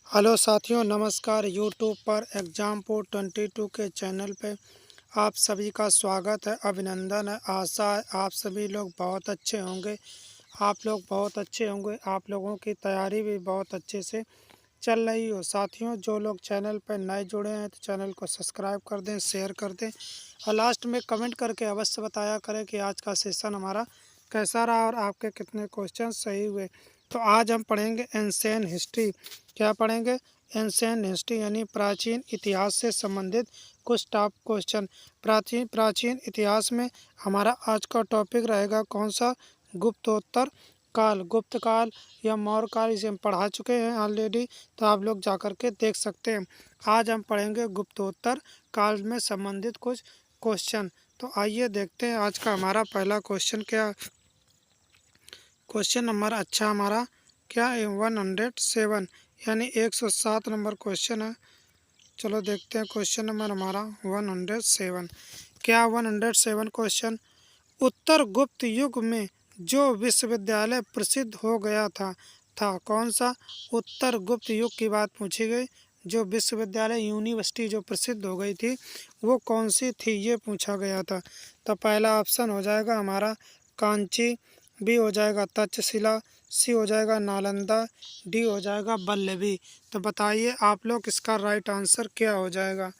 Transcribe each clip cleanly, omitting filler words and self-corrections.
Hello साथियों, नमस्कार। YouTube पर एग्जामपुर 22 के चैनल पे आप सभी का स्वागत है, अभिनंदन है। आशा है आप सभी लोग बहुत अच्छे होंगे। आप लोग बहुत अच्छे होंगे। आप लोगों की तैयारी भी बहुत अच्छे से चल रही हो। साथियों, जो लोग चैनल पर नए जुड़े हैं तो चैनल को सब्सक्राइब कर दें, शेयर कर दें और लास्ट में कमेंट करके अवश्य बताया करें कि आज का सेशन हमारा कैसा रहा और आपके कितने क्वेश्चन सही हुए। तो आज हम पढ़ेंगे एंशिएंट हिस्ट्री। क्या पढ़ेंगे? एंशिएंट हिस्ट्री यानी प्राचीन इतिहास से संबंधित कुछ टॉप क्वेश्चन। प्राचीन इतिहास में हमारा आज का टॉपिक रहेगा कौन सा? गुप्तोत्तर काल। गुप्त काल या मौर्य काल, इसे हम पढ़ा चुके हैं ऑलरेडी, तो आप लोग जा कर के देख सकते हैं। आज हम पढ़ेंगे गुप्तोत्तर काल में संबंधित कुछ क्वेश्चन। तो आइए देखते हैं आज का हमारा पहला क्वेश्चन क्या। क्वेश्चन नंबर हमारा क्या है? 107 यानी 107 नंबर क्वेश्चन है। चलो देखते हैं क्वेश्चन नंबर हमारा 107 क्या। 107 क्वेश्चन, उत्तर गुप्त युग में जो विश्वविद्यालय प्रसिद्ध हो गया था कौन सा? उत्तर गुप्त युग की बात पूछी गई। जो विश्वविद्यालय यूनिवर्सिटी जो प्रसिद्ध हो गई थी वो कौन सी थी, ये पूछा गया था। तो पहला ऑप्शन हो जाएगा हमारा कांची, बी हो जाएगा तक्षशिला, सी हो जाएगा नालंदा, डी हो जाएगा वल्लभी। तो बताइए आप लोग इसका राइट आंसर क्या हो जाएगा?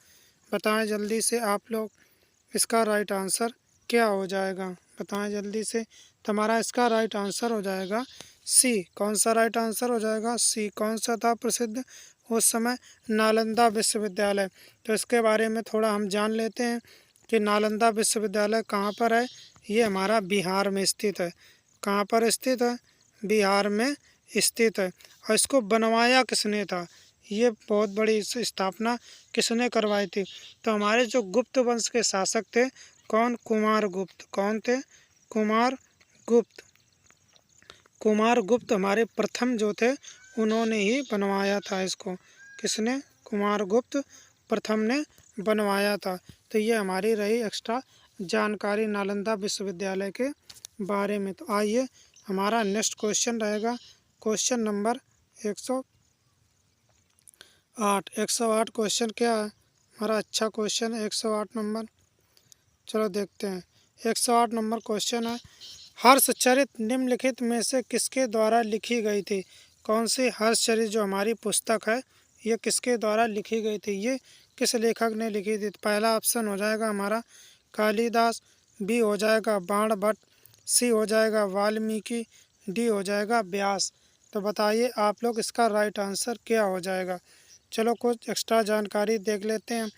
बताएं जल्दी से आप लोग, इसका राइट आंसर क्या हो जाएगा? बताएं जल्दी से। तो हमारा इसका राइट आंसर हो जाएगा सी। कौन सा राइट आंसर हो जाएगा? सी। कौन सा था प्रसिद्ध उस समय? नालंदा विश्वविद्यालय। तो इसके बारे में थोड़ा हम जान लेते हैं कि नालंदा विश्वविद्यालय कहाँ पर है। ये हमारा बिहार में स्थित है। कहाँ पर स्थित है? बिहार में स्थित है। और इसको बनवाया किसने था? ये बहुत बड़ी इस स्थापना किसने करवाई थी? तो हमारे जो गुप्त वंश के शासक थे, कौन? कुमार गुप्त। कौन थे? कुमार गुप्त। कुमार गुप्त हमारे प्रथम जो थे उन्होंने ही बनवाया था इसको। किसने? कुमार गुप्त प्रथम ने बनवाया था। तो ये हमारी रही एक्स्ट्रा जानकारी नालंदा विश्वविद्यालय के बारे में। तो आइए हमारा नेक्स्ट क्वेश्चन रहेगा क्वेश्चन नंबर 108 क्वेश्चन क्या है हमारा? अच्छा क्वेश्चन है 108 नंबर। चलो देखते हैं। 108 नंबर क्वेश्चन है, हर्षचरित निम्नलिखित में से किसके द्वारा लिखी गई थी? कौन सी हर्षचरित जो हमारी पुस्तक है ये किसके द्वारा लिखी गई थी? ये किस लेखक ने लिखी थी? पहला ऑप्शन हो जाएगा हमारा कालिदास, बी हो जाएगा बाणभट्ट, सी हो जाएगा वाल्मीकि, डी हो जाएगा व्यास। तो बताइए आप लोग इसका राइट आंसर क्या हो जाएगा? चलो कुछ एक्स्ट्रा जानकारी देख लेते हैं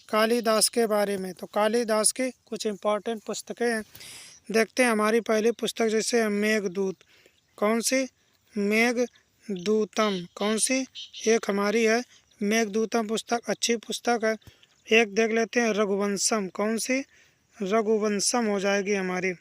कालिदास के बारे में। तो कालिदास की कुछ इम्पोर्टेंट पुस्तकें हैं, देखते हैं। हमारी पहली पुस्तक जैसे है मेघदूत। कौन सी? मेघदूतम। कौन सी? एक हमारी है मेघदूतम पुस्तक, अच्छी पुस्तक है। एक देख लेते हैं रघुवंशम। कौन सी? रघुवंशम हो जाएगी हमारी,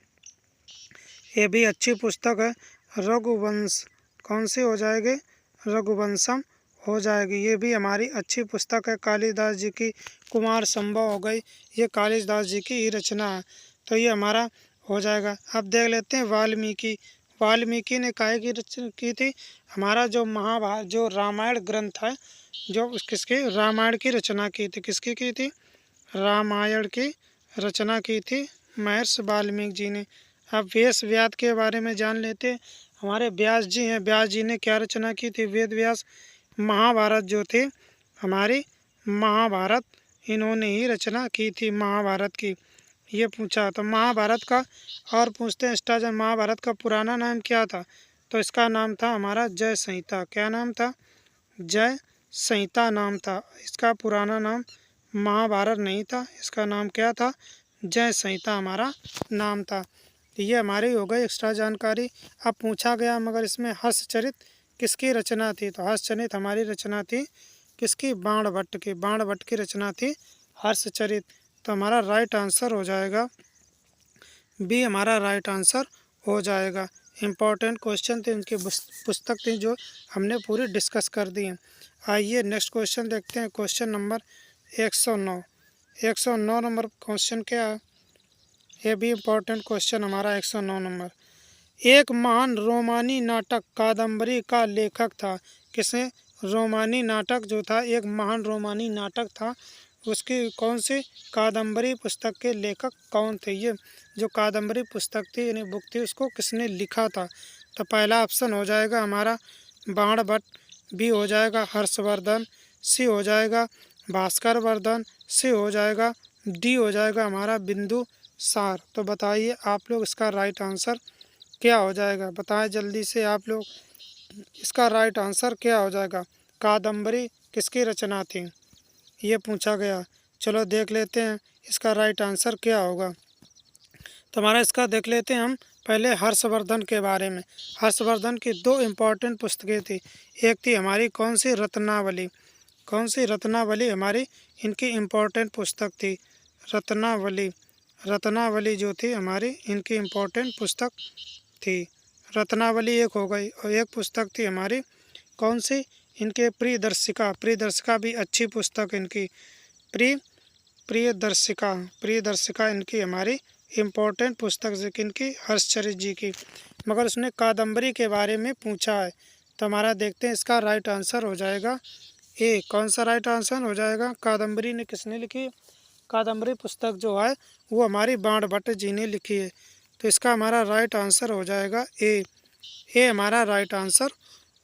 ये भी अच्छी पुस्तक है। रघुवंश कौन सी हो जाएगी? रघुवंशम हो जाएगी, ये भी हमारी अच्छी पुस्तक है कालिदास जी की। कुमार संभव हो गई, ये कालिदास जी की ही रचना है, तो ये हमारा हो जाएगा। अब देख लेते हैं वाल्मीकि। वाल्मीकि ने काहे की रचना की थी? हमारा जो महाभारत जो रामायण ग्रंथ है, जो किसकी? रामायण की रचना की थी। किसकी की थी? रामायण की रचना की थी महर्षि वाल्मीकि जी ने। अब वेद व्यास के बारे में जान लेते हैं। हमारे व्यास जी हैं, व्यास जी ने क्या रचना की थी? वेद व्यास। महाभारत जो थे हमारी, महाभारत इन्होंने ही रचना की थी महाभारत की, ये पूछा। तो महाभारत का और पूछते हैं स्टार्जन, महाभारत का पुराना नाम क्या था? तो इसका नाम था हमारा जय संहिता। क्या नाम था? जय संहिता नाम था। इसका पुराना नाम महाभारत नहीं था, इसका नाम क्या था? जय संहिता हमारा नाम था। तो ये हमारी हो गई एक्स्ट्रा जानकारी। अब पूछा गया मगर इसमें हर्षचरित किसकी रचना थी? तो हर्षचरित हमारी रचना थी किसकी? बाणभट्ट की। बाणभट्ट की रचना थी हर्षचरित। तो हमारा राइट आंसर हो जाएगा बी, हमारा राइट आंसर हो जाएगा। इम्पॉर्टेंट क्वेश्चन थे, इनकी पुस्तक थी जो हमने पूरी डिस्कस कर दी है। आइए नेक्स्ट क्वेश्चन देखते हैं क्वेश्चन नंबर 109। 109 नंबर क्वेश्चन क्या है? ये भी इम्पोर्टेंट क्वेश्चन हमारा 109 नंबर। एक महान रोमानी नाटक कादम्बरी का लेखक था। किसे? रोमानी नाटक जो था, एक महान रोमानी नाटक था, उसकी कौन सी कादम्बरी पुस्तक के लेखक कौन थे? ये जो कादम्बरी पुस्तक थी यानी बुक थी, उसको किसने लिखा था? तो पहला ऑप्शन हो जाएगा हमारा बाणभट्ट, बी हो जाएगा हर्षवर्धन, सी हो जाएगा भास्कर वर्धन, सी हो जाएगा डी हो जाएगा हमारा बिंदुसार। तो बताइए आप लोग इसका राइट आंसर क्या हो जाएगा? बताएं जल्दी से आप लोग, इसका राइट आंसर क्या हो जाएगा? कादम्बरी किसकी रचना थी, ये पूछा गया। चलो देख लेते हैं इसका राइट आंसर क्या होगा। तो हमारा इसका देख लेते हैं हम पहले हर्षवर्धन के बारे में। हर्षवर्धन की दो इम्पोर्टेंट पुस्तकें थी। एक थी हमारी कौन सी रत्नावली, कौन सी रत्नावली हमारी इनकी इम्पोर्टेंट पुस्तक थी, रत्नावली। रत्नावली जो थी हमारी इनकी इम्पोर्टेंट पुस्तक थी, रत्नावली एक हो गई। और एक पुस्तक थी हमारी कौन सी, इनके प्रियदर्शिका। प्रियदर्शिका भी अच्छी पुस्तक इनकी, प्रियदर्शिका। प्रियदर्शिका इनकी हमारी इम्पोर्टेंट पुस्तक से इनकी हर्षचरित जी की। मगर उसने कादम्बरी के बारे में पूछा है। तो हमारा देखते हैं इसका राइट आंसर हो जाएगा ए। कौन सा राइट आंसर हो जाएगा? कादम्बरी ने किसने लिखी? कादम्बरी पुस्तक जो है वो हमारी बाणभट्ट जी ने लिखी है। तो इसका हमारा राइट आंसर हो जाएगा ए। ए हमारा राइट आंसर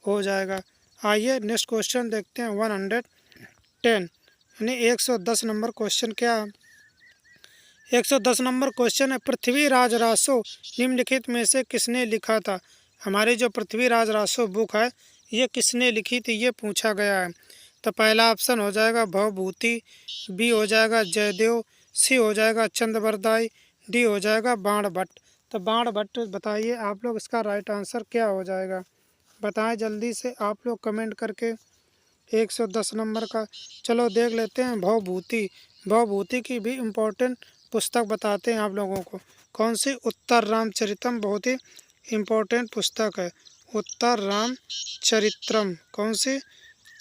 हो जाएगा। आइए नेक्स्ट क्वेश्चन देखते हैं। 110 यानी 110 नंबर क्वेश्चन क्या है? 110 नंबर क्वेश्चन है, पृथ्वीराज रासो निम्नलिखित में से किसने लिखा था? हमारी जो पृथ्वीराज रासो बुक है ये किसने लिखी थी, ये पूछा गया है। तो पहला ऑप्शन हो जाएगा भवभूति, बी हो जाएगा जयदेव, सी हो जाएगा चंद्रवरदाई, डी हो जाएगा बाणभट्ट। तो बाणभट्ट बताइए आप लोग, इसका राइट आंसर क्या हो जाएगा? बताएं जल्दी से आप लोग कमेंट करके 110 नंबर का। चलो देख लेते हैं भवभूति। भवभूति की भी इम्पोर्टेंट पुस्तक बताते हैं आप लोगों को। कौन सी? उत्तर रामचरितम, बहुत ही इम्पोर्टेंट पुस्तक है। उत्तर रामचरित्रम, कौन सी?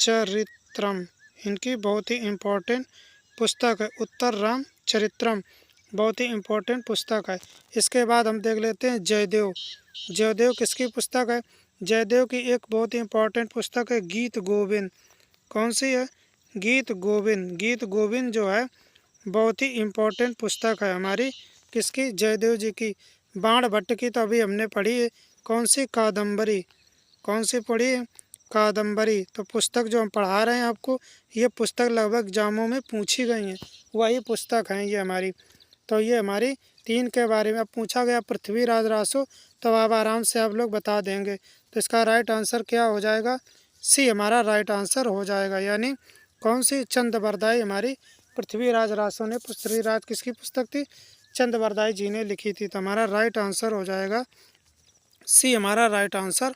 चरित्रम, इनकी बहुत ही इम्पोर्टेंट पुस्तक है। उत्तर रामचरित्रम बहुत ही इम्पोर्टेंट पुस्तक है। इसके बाद हम देख लेते हैं जयदेव। जयदेव किसकी पुस्तक है? जयदेव की एक बहुत ही इम्पोर्टेंट पुस्तक है गीत गोविंद। कौन सी है? गीत गोविंद। गीत गोविंद जो है बहुत ही इम्पोर्टेंट पुस्तक है हमारी किसकी? जयदेव जी की। बाणभट्ट की तो अभी हमने पढ़ी है, कौन सी? कादम्बरी। कौन सी पढ़ी है? कादम्बरी। तो पुस्तक जो हम पढ़ा रहे हैं आपको, ये पुस्तक लगभग एग्जामों में पूछी गई हैं, वही पुस्तक हैं ये हमारी। तो ये हमारी 3 के बारे में अब पूछा गया पृथ्वीराज रासो, तो आप आराम से आप लोग बता देंगे। तो इसका राइट आंसर क्या हो जाएगा? सी हमारा राइट आंसर हो जाएगा। यानी कौन सी? चंद्रवरदाई हमारी पृथ्वीराज रासो ने, पृथ्वीराज किसकी पुस्तक थी? चंद्रवरदाई जी ने लिखी थी। तो हमारा राइट आंसर हो जाएगा सी, हमारा राइट आंसर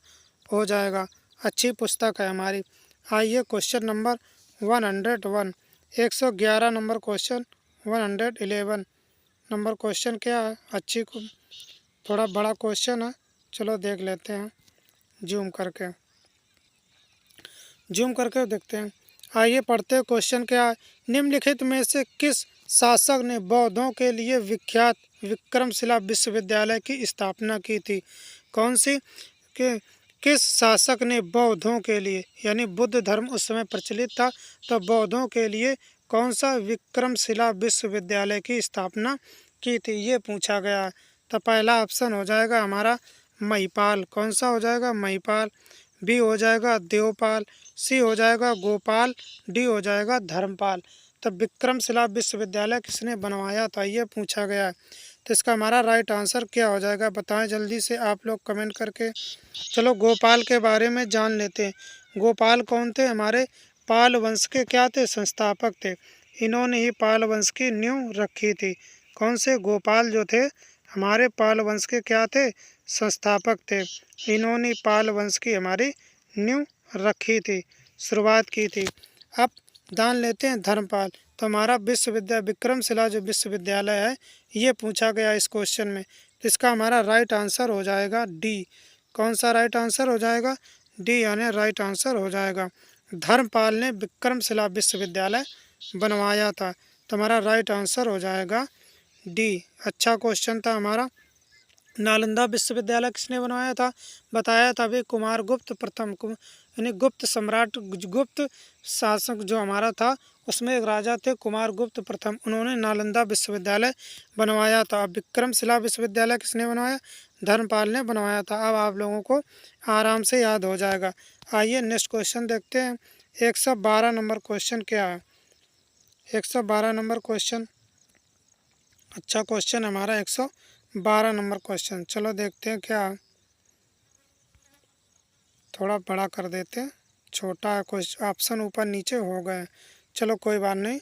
हो जाएगा। अच्छी पुस्तक है हमारी। आइए question number 101, 111 number question, 111 number question क्या है? अच्छी को थोड़ा बड़ा क्वेश्चन है, चलो देख लेते हैं जूम करके देखते हैं। आइए पढ़ते हैं क्वेश्चन क्या है। निम्नलिखित में से किस शासक ने बौद्धों के लिए विख्यात विक्रमशिला विश्वविद्यालय की स्थापना की थी? कौन सी? के किस शासक ने बौद्धों के लिए, यानी बुद्ध धर्म उस समय प्रचलित था, तो बौद्धों के लिए कौन सा विक्रमशिला विश्वविद्यालय की स्थापना की थी, ये पूछा गया है। तो पहला ऑप्शन हो जाएगा हमारा महिपाल। कौन सा हो जाएगा? महिपाल। बी हो जाएगा देवपाल, सी हो जाएगा गोपाल, डी हो जाएगा धर्मपाल। तो विक्रमशिला विश्वविद्यालय किसने बनवाया था, ये पूछा गया है। तो इसका हमारा राइट आंसर क्या हो जाएगा? बताएं जल्दी से आप लोग कमेंट करके। चलो गोपाल के बारे में जान लेते हैं। गोपाल कौन थे? हमारे पाल वंश के क्या थे? संस्थापक थे। इन्होंने ही पाल वंश की नींव रखी थी। कौन से? गोपाल जो थे हमारे पाल वंश के क्या थे? संस्थापक थे। इन्होंने पाल वंश की हमारी नींव रखी थी, शुरुआत की थी। अब जान लेते हैं धर्मपाल। तो हमारा विक्रमशिला जो विश्वविद्यालय है ये पूछा गया इस क्वेश्चन में। तो इसका हमारा राइट आंसर हो जाएगा डी। कौन सा राइट आंसर हो जाएगा? डी, यानी राइट आंसर हो जाएगा। धर्मपाल ने विक्रमशिला विश्वविद्यालय बनवाया था। तो हमारा राइट आंसर हो जाएगा डी। अच्छा क्वेश्चन था हमारा। नालंदा विश्वविद्यालय किसने बनवाया था? बताया था अभी कुमारगुप्त प्रथम। यानी गुप्त सम्राट, गुप्त शासक जो हमारा था उसमें एक राजा थे कुमारगुप्त प्रथम, उन्होंने नालंदा विश्वविद्यालय बनवाया था। अब विक्रमशिला विश्वविद्यालय किसने बनवाया? धर्मपाल ने बनवाया था। अब आप लोगों को आराम से याद हो जाएगा। आइए नेक्स्ट क्वेश्चन देखते हैं। 112 नंबर क्वेश्चन क्या है? 112 नंबर क्वेश्चन अच्छा क्वेश्चन हमारा 112 नंबर क्वेश्चन। चलो देखते हैं क्या, थोड़ा बड़ा कर देते हैं, छोटा है क्वेश्चन, ऑप्शन ऊपर नीचे हो गए। चलो कोई बात नहीं।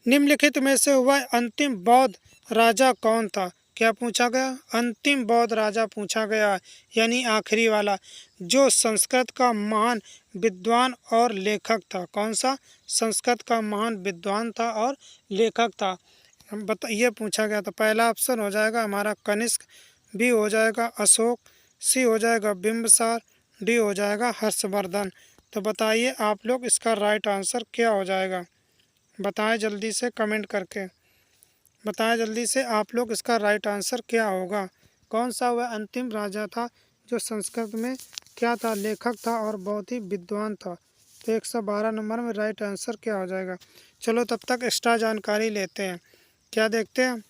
निम्नलिखित में से वह अंतिम बौद्ध राजा कौन था? क्या पूछा गया? अंतिम बौद्ध राजा पूछा गया, यानी आखिरी वाला, जो संस्कृत का महान विद्वान और लेखक था। कौन सा? संस्कृत का महान विद्वान था और लेखक था। हम ये पूछा गया था। पहला ऑप्शन हो जाएगा हमारा कनिष्क, बी हो जाएगा अशोक, सी हो जाएगा बिंबिसार, डी हो जाएगा हर्षवर्धन। तो बताइए आप लोग इसका राइट आंसर क्या हो जाएगा? बताएं जल्दी से कमेंट करके, बताएं जल्दी से आप लोग इसका राइट आंसर क्या होगा। कौन सा वह अंतिम राजा था जो संस्कृत में क्या था? लेखक था और बहुत ही विद्वान था। तो 112 नंबर में राइट आंसर क्या हो जाएगा? चलो तब तक एक्स्ट्रा जानकारी लेते हैं। क्या देखते हैं?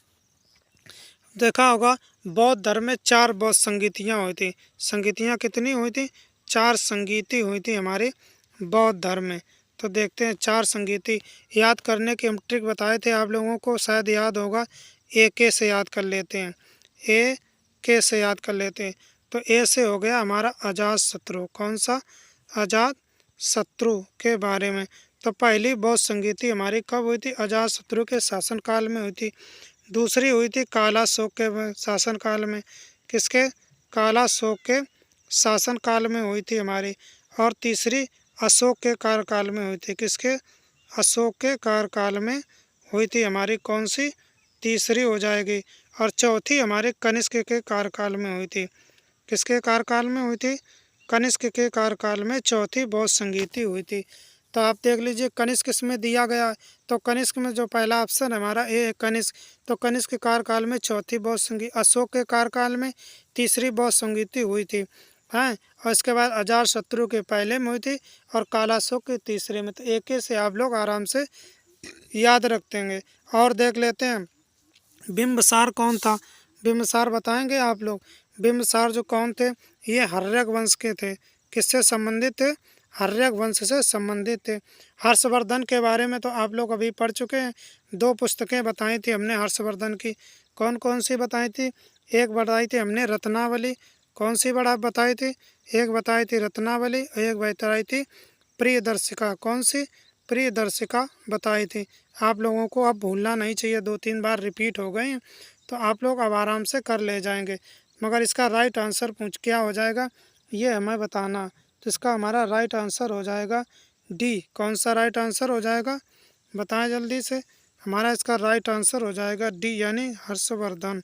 देखा होगा बौद्ध धर्म में 4 बौद्ध संगीतियाँ हुई थी। संगीतियाँ कितनी हुई थी? 4 संगीति हुई थी हमारे बौद्ध धर्म में। तो देखते हैं 4 संगीति। याद करने के हम ट्रिक बताए थे आप लोगों को, शायद याद होगा। ए के से याद कर लेते हैं, ए के से याद कर लेते हैं। तो ए से हो गया हमारा अजात शत्रु। कौन सा? अजात शत्रु के बारे में। तो पहली बौद्ध संगीति हमारी कब हुई थी? अजात शत्रु के शासनकाल में हुई थी। दूसरी हुई थी कालाशोक के शासनकाल में। किसके? कालाशोक के शासनकाल में हुई थी हमारी। और तीसरी अशोक के कार्यकाल में हुई थी। किसके? अशोक के कार्यकाल में हुई थी हमारी। कौन सी? तीसरी हो जाएगी। और चौथी हमारे कनिष्क के कार्यकाल में हुई थी। किसके कार्यकाल में हुई थी? कनिष्क के कार्यकाल में चौथी बौद्ध संगीति हुई थी। तो आप देख लीजिए कनिष्क इसमें दिया गया है। तो कनिष्क में जो पहला ऑप्शन हमारा ए है कनिष्क, तो कनिष्क के कार्यकाल में चौथी बौद्ध संगीति, अशोक के कार्यकाल में तीसरी बौद्ध संगीति हुई थी हैं। और इसके बाद अजात शत्रु के पहले में हुई थी और कालाशोक के तीसरे में। तो एक से आप लोग आराम से याद रख देंगे। और देख लेते हैं बिंबिसार कौन था? बिंबिसार बताएंगे आप लोग। बिंबिसार जो कौन थे? ये हर्यक वंश के थे। किससे संबंधित थे? हर्यक वंश से संबंधित थे। हर्षवर्धन के बारे में तो आप लोग अभी पढ़ चुके हैं। 2 पुस्तकें बताई थी हमने हर्षवर्धन की। कौन कौन सी बताई थी? एक बताई थी हमने रत्नावली। कौन सी बड़ा बताई थी? एक बताई थी रत्नावली, एक बताई थी प्रियदर्शिका। कौन सी? प्रियदर्शिका बताई थी। आप लोगों को अब भूलना नहीं चाहिए, 2-3 बार रिपीट हो गए हैं तो आप लोग अब आराम से कर ले जाएंगे। मगर इसका राइट आंसर क्या हो जाएगा ये हमें बताना। तो इसका हमारा राइट आंसर हो जाएगा डी। कौन सा राइट आंसर हो जाएगा? बताएं जल्दी से। हमारा इसका राइट आंसर हो जाएगा डी, यानी हर्षवर्धन।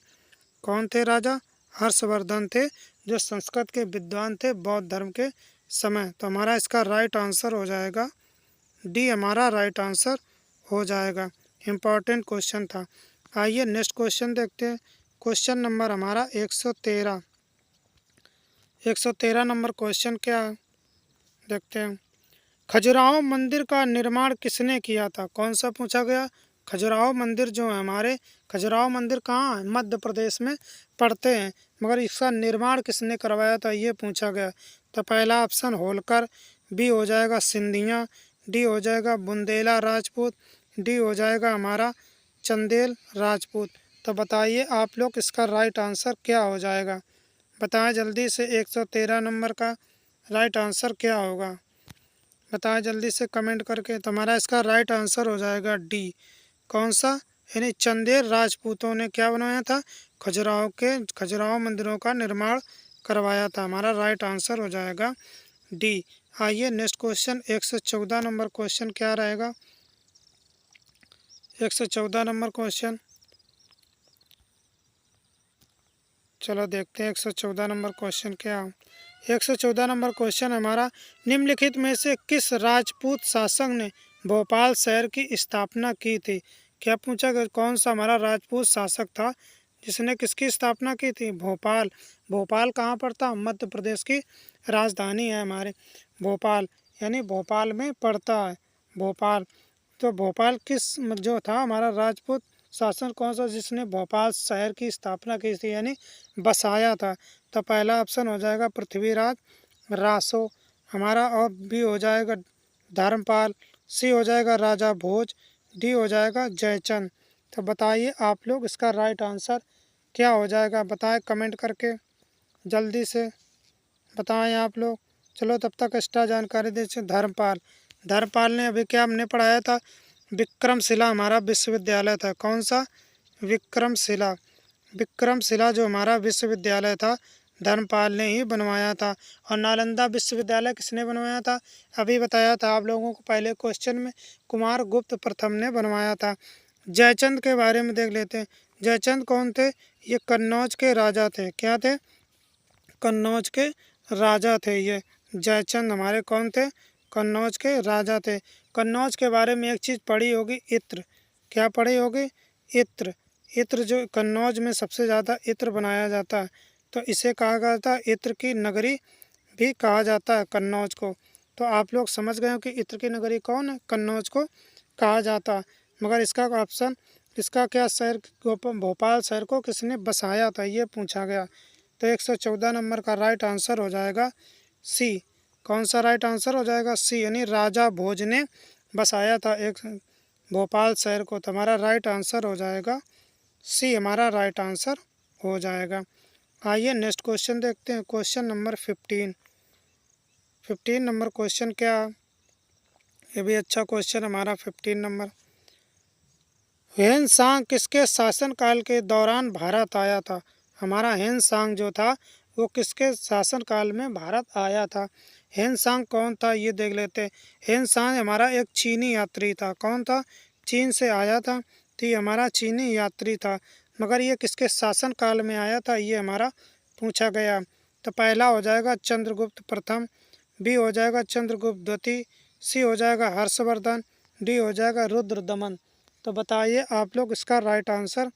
कौन थे राजा? हर्षवर्धन थे, जो संस्कृत के विद्वान थे बौद्ध धर्म के समय। तो हमारा इसका राइट आंसर हो जाएगा डी, हमारा राइट आंसर हो जाएगा। इम्पॉर्टेंट क्वेश्चन था। आइए नेक्स्ट क्वेश्चन देखते हैं। क्वेश्चन नंबर हमारा 113। 113 नंबर क्वेश्चन क्या है देखते हैं। खजुराहो मंदिर का निर्माण किसने किया था? कौन सा पूछा गया? खजुराहो मंदिर जो है हमारे, खजुराहो मंदिर कहाँ है? मध्य प्रदेश में पड़ते हैं। मगर इसका निर्माण किसने करवाया था ये पूछा गया। तो पहला ऑप्शन होलकर, बी हो जाएगा सिंधिया, डी हो जाएगा बुंदेला राजपूत, डी हो जाएगा हमारा चंदेल राजपूत। तो बताइए आप लोग इसका राइट आंसर क्या हो जाएगा? बताएं जल्दी से। 113 नंबर का राइट आंसर क्या होगा? बताएं जल्दी से कमेंट करके। तो हमारा इसका राइट आंसर हो जाएगा डी। कौन सा? यानी चंदेल राजपूतों ने क्या बनवाया था? खजुराहो मंदिरों का निर्माण करवाया था। हमारा राइट आंसर हो जाएगा डी। आइए नेक्स्ट क्वेश्चन 114 नंबर क्वेश्चन क्या रहेगा? 114 नंबर क्वेश्चन चलो देखते हैं 114 नंबर क्वेश्चन क्या है। 114 नंबर क्वेश्चन हमारा, निम्नलिखित में से किस राजपूत शासक ने भोपाल शहर की स्थापना की थी? क्या पूछा गया? कौन सा हमारा राजपूत शासक था इसने किसकी स्थापना की थी? भोपाल। भोपाल कहाँ पड़ता? मध्य प्रदेश की राजधानी है हमारे भोपाल, यानी भोपाल में पड़ता है भोपाल। तो भोपाल किस जो था हमारा राजपूत शासन कौन सा जिसने भोपाल शहर की स्थापना की थी यानी बसाया था? तो पहला ऑप्शन हो जाएगा पृथ्वीराज रासो हमारा, और बी हो जाएगा धर्मपाल, सी हो जाएगा राजा भोज, डी हो जाएगा जयचंद। तो बताइए आप लोग इसका राइट आंसर क्या हो जाएगा? बताएं कमेंट करके, जल्दी से बताएं आप लोग। चलो तब तक एक्स्ट्रा जानकारी दे। धर्मपाल। धर्मपाल ने अभी क्या हमने पढ़ाया था? विक्रमशिला हमारा विश्वविद्यालय था। कौन सा? विक्रमशिला। विक्रमशिला जो हमारा विश्वविद्यालय था धर्मपाल ने ही बनवाया था। और नालंदा विश्वविद्यालय किसने बनवाया था? अभी बताया था आप लोगों को पहले क्वेश्चन में, कुमार गुप्त प्रथम ने बनवाया था। जयचंद के बारे में देख लेते हैं। जयचंद कौन थे? ये कन्नौज के राजा थे। क्या थे? कन्नौज के राजा थे ये। जयचंद हमारे कौन थे? कन्नौज के राजा थे। कन्नौज के बारे में एक चीज़ पढ़ी होगी, इत्र। क्या पढ़ी होगी? इत्र। इत्र जो कन्नौज में सबसे ज़्यादा इत्र बनाया जाता है, तो इसे कहा जाता है इत्र की नगरी भी कहा जाता है कन्नौज को। तो आप लोग समझ गए हो कि इत्र की नगरी कौन है? कन्नौज को कहा जाता है। मगर इसका ऑप्शन, इसका क्या शहर, भोपाल शहर को किसने बसाया था ये पूछा गया। तो 114 नंबर का राइट आंसर हो जाएगा सी। कौन सा राइट आंसर हो जाएगा? सी, यानी राजा भोज ने बसाया था एक भोपाल शहर को। तो हमारा राइट आंसर हो जाएगा सी, हमारा राइट आंसर हो जाएगा। आइए नेक्स्ट क्वेश्चन देखते हैं। क्वेश्चन नंबर 15 नंबर क्वेश्चन क्या? ये भी अच्छा क्वेश्चन हमारा 15 नंबर। ह्वेन-सांग किसके शासनकाल के दौरान भारत आया था? हमारा ह्वेन-सांग जो था वो किसके शासनकाल में भारत आया था? ह्वेन-सांग कौन था ये देख लेते हैं। ह्वेन-सांग हमारा एक चीनी यात्री था। कौन था? चीन से आया था, तो ये हमारा चीनी यात्री था। मगर ये किसके शासनकाल में आया था ये हमारा पूछा गया। तो पहला हो जाएगा चंद्रगुप्त प्रथम, बी हो जाएगा चंद्रगुप्त द्वितीय, सी हो जाएगा हर्षवर्धन, डी हो जाएगा रुद्रदमन। तो बताइए आप लोग इसका राइट आंसर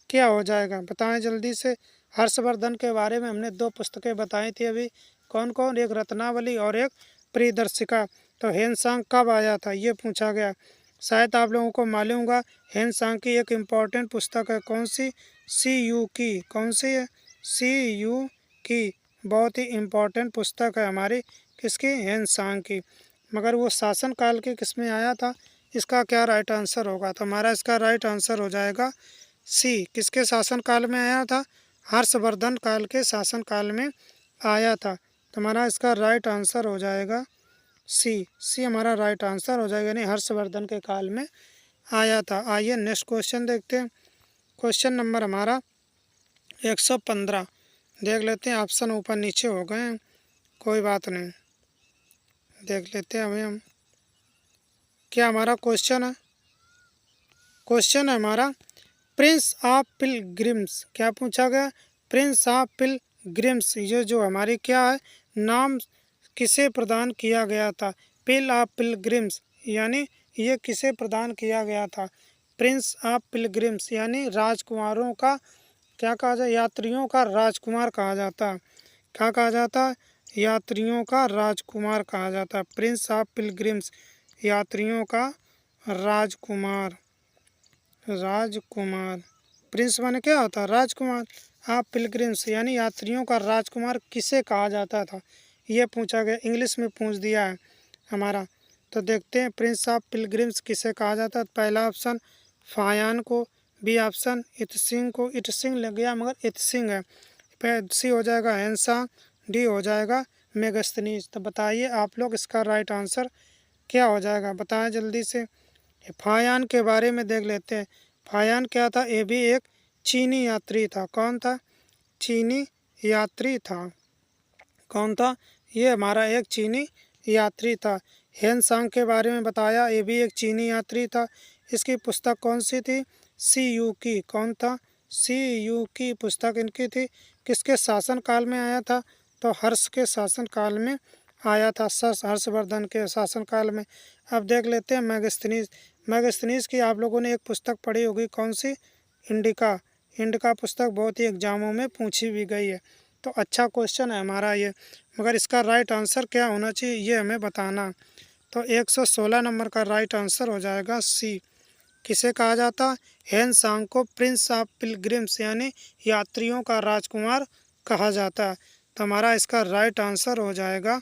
क्या हो जाएगा? बताएं जल्दी से। हर्षवर्धन के बारे में हमने 2 पुस्तकें बताई थी अभी। कौन कौन? एक रत्नावली और एक प्रियदर्शिका। तो ह्वेन-सांग कब आया था ये पूछा गया। शायद आप लोगों को मालूम होगा ह्वेन-सांग की एक इम्पॉर्टेंट पुस्तक है। कौन सी? सी यू की। कौन सी है? सी यू की। बहुत ही इम्पॉर्टेंट पुस्तक है हमारी किसकी? ह्वेन-सांग की। मगर वो शासनकाल के किस में आया था? इसका क्या राइट आंसर होगा? तो हमारा इसका राइट आंसर हो जाएगा सी। किसके शासनकाल में आया था? हर्षवर्धन काल के शासनकाल में आया था। तो हमारा इसका राइट आंसर हो जाएगा सी। सी हमारा राइट आंसर हो जाएगा, यानी हर्षवर्धन के काल में आया था। आइए नेक्स्ट क्वेश्चन देखते हैं। क्वेश्चन नंबर हमारा 115 देख लेते हैं। ऑप्शन ऊपर नीचे हो गए हैं, कोई बात नहीं, देख लेते हैं अभी हम। क्या हमारा क्वेश्चन है? क्वेश्चन है हमारा प्रिंस ऑफ पिलग्रिम्स। क्या पूछा गया? प्रिंस ऑफ पिलग्रिम्स ये जो हमारी क्या है, नाम किसे प्रदान किया गया था? पिल ऑफ पिलग्रिम्स यानी ये किसे प्रदान किया गया था? प्रिंस ऑफ पिलग्रिम्स यानी राजकुमारों का क्या कहा जाए? यात्रियों का राजकुमार कहा जाता है। क्या कहा जाता है? यात्रियों का राजकुमार कहा जाता है। प्रिंस ऑफ पिलग्रिम्स यात्रियों का राजकुमार। राजकुमार, प्रिंस माने क्या होता है? राजकुमार। आप पिलग्रिम्स यानी यात्रियों का राजकुमार किसे कहा जाता था ये पूछा गया। इंग्लिश में पूछ दिया है हमारा। तो देखते हैं प्रिंस ऑफ पिलग्रिम्स किसे कहा जाता है। पहला ऑप्शन फायान को, बी ऑप्शन इत्सिंग को। इत्सिंग लग गया मगर इत्सिंग है। सी हो जाएगा ह्वेन-सांग, डी हो जाएगा मेगस्थनीज। तो बताइए आप लोग इसका राइट आंसर क्या हो जाएगा? बताएं जल्दी से। फायान के बारे में देख लेते हैं। फायान क्या था? ये भी एक चीनी यात्री था। कौन था? चीनी यात्री था। कौन था? ये हमारा एक चीनी यात्री था। ह्वेन-सांग के बारे में बताया, ये भी एक चीनी यात्री था। इसकी पुस्तक कौन सी थी? सी यू की। कौन था? सी यू की पुस्तक इनकी थी। किसके शासनकाल में आया था? तो हर्ष के शासनकाल में आया था, हर्षवर्धन के शासनकाल में। अब देख लेते हैं मैगस्थनीज। मैगस्थनीज की आप लोगों ने एक पुस्तक पढ़ी होगी, कौन सी? इंडिका। इंडिका पुस्तक बहुत ही एग्जामों में पूछी भी गई है। तो अच्छा क्वेश्चन है हमारा ये, मगर इसका राइट आंसर क्या होना चाहिए ये हमें बताना। तो 116 नंबर का राइट आंसर हो जाएगा सी। किसे कहा जाता? हेन सांग को प्रिंस ऑफ पिलग्रिम्स यानी यात्रियों का राजकुमार कहा जाता है। तो हमारा इसका राइट आंसर हो जाएगा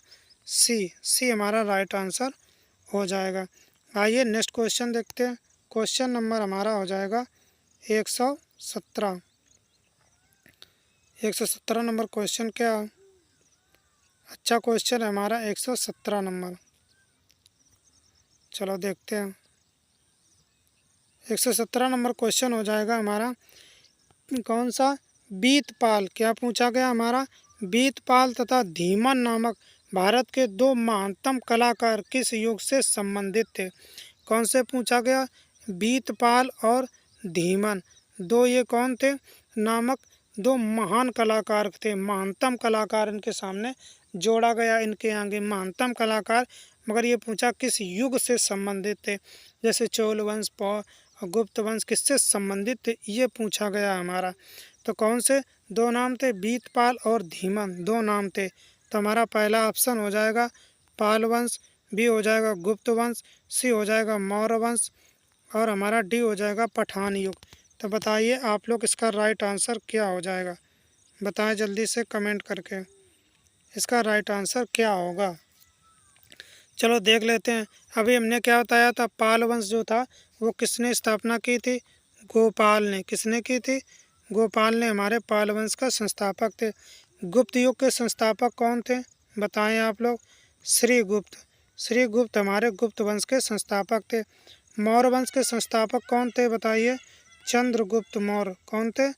सी। सी हमारा राइट आंसर हो जाएगा। आइए नेक्स्ट क्वेश्चन देखते हैं। क्वेश्चन नंबर हमारा हो जाएगा 117। 117 नंबर क्वेश्चन क्या? अच्छा क्वेश्चन है हमारा 117 नंबर। चलो देखते हैं। 117 नंबर क्वेश्चन हो जाएगा हमारा कौन सा? बीतपाल। क्या पूछा गया हमारा? बीतपाल तथा धीमन नामक भारत के दो महानतम कलाकार किस युग से संबंधित थे? कौन से पूछा गया? बीतपाल और धीमन, दो ये कौन थे? नामक दो महान कलाकार थे। महानतम कलाकार इनके सामने जोड़ा गया, इनके आगे महानतम कलाकार, मगर ये पूछा किस युग से संबंधित थे। जैसे चोल वंश, गुप्त वंश किससे संबंधित थे ये पूछा गया हमारा। तो कौन से दो नाम थे? बीतपाल और धीमन, दो नाम थे। तो हमारा पहला ऑप्शन हो जाएगा पाल वंश, बी हो जाएगा गुप्त वंश, सी हो जाएगा मौर्य वंश और हमारा डी हो जाएगा पठान युग। तो बताइए आप लोग इसका राइट आंसर क्या हो जाएगा? बताएं जल्दी से कमेंट करके इसका राइट आंसर क्या होगा। चलो देख लेते हैं। अभी हमने क्या बताया था? पाल वंश जो था वो किसने स्थापना की थी? गोपाल ने। किसने की थी? गोपाल ने हमारे पाल वंश का संस्थापक थे। गुप्त युग के संस्थापक कौन थे? बताएं आप लोग। श्रीगुप्त। श्रीगुप्त हमारे गुप्त वंश के संस्थापक थे। मौर्य वंश के संस्थापक कौन थे बताइए? चंद्रगुप्त मौर्य। कौन थे?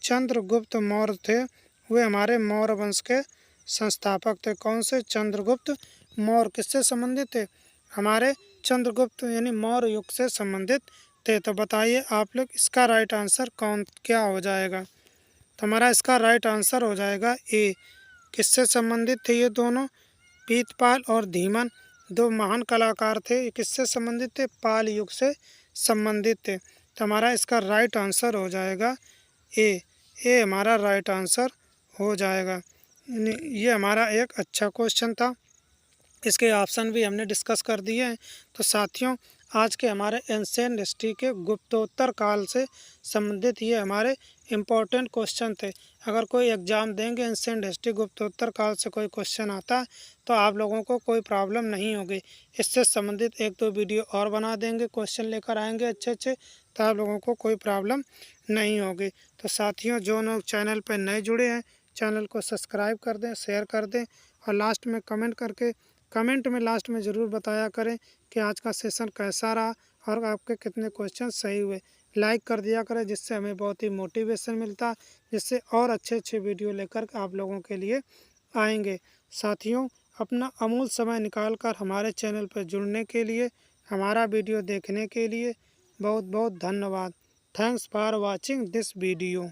चंद्रगुप्त मौर्य थे, वे हमारे मौर्य वंश के संस्थापक थे। कौन से? चंद्रगुप्त मौर्य। किससे संबंधित थे? हमारे चंद्रगुप्त यानी मौर्य युग से संबंधित थे। तो बताइए आप लोग इसका राइट आंसर क्या हो जाएगा? तो हमारा इसका राइट आंसर हो जाएगा ए। किससे संबंधित थे ये दोनों? बीतपाल और धीमन दो महान कलाकार थे। ये किससे संबंधित थे? पाल युग से संबंधित थे। तो हमारा इसका राइट आंसर हो जाएगा ए। ए हमारा राइट आंसर हो जाएगा। ये हमारा एक अच्छा क्वेश्चन था, इसके ऑप्शन भी हमने डिस्कस कर दिए हैं। तो साथियों आज के हमारे एंशिएंट हिस्ट्री के गुप्तोत्तर काल से संबंधित ये हमारे इम्पोर्टेंट क्वेश्चन थे। अगर कोई एग्ज़ाम देंगे एंशिएंट हिस्ट्री गुप्तोत्तर काल से कोई क्वेश्चन आता है तो आप लोगों को कोई प्रॉब्लम नहीं होगी। इससे संबंधित एक दो वीडियो और बना देंगे, क्वेश्चन लेकर आएंगे अच्छे अच्छे, तो आप लोगों को कोई प्रॉब्लम नहीं होगी। तो साथियों जो लोग चैनल पर नए जुड़े हैं चैनल को सब्सक्राइब कर दें, शेयर कर दें और लास्ट में कमेंट में लास्ट में ज़रूर बताया करें कि आज का सेशन कैसा रहा और आपके कितने क्वेश्चन सही हुए। लाइक कर दिया करें जिससे हमें बहुत ही मोटिवेशन मिलता है, जिससे और अच्छे अच्छे वीडियो लेकर आप लोगों के लिए आएंगे। साथियों अपना अमूल्य समय निकाल कर हमारे चैनल पर जुड़ने के लिए, हमारा वीडियो देखने के लिए बहुत बहुत धन्यवाद। Thanks for watching this video.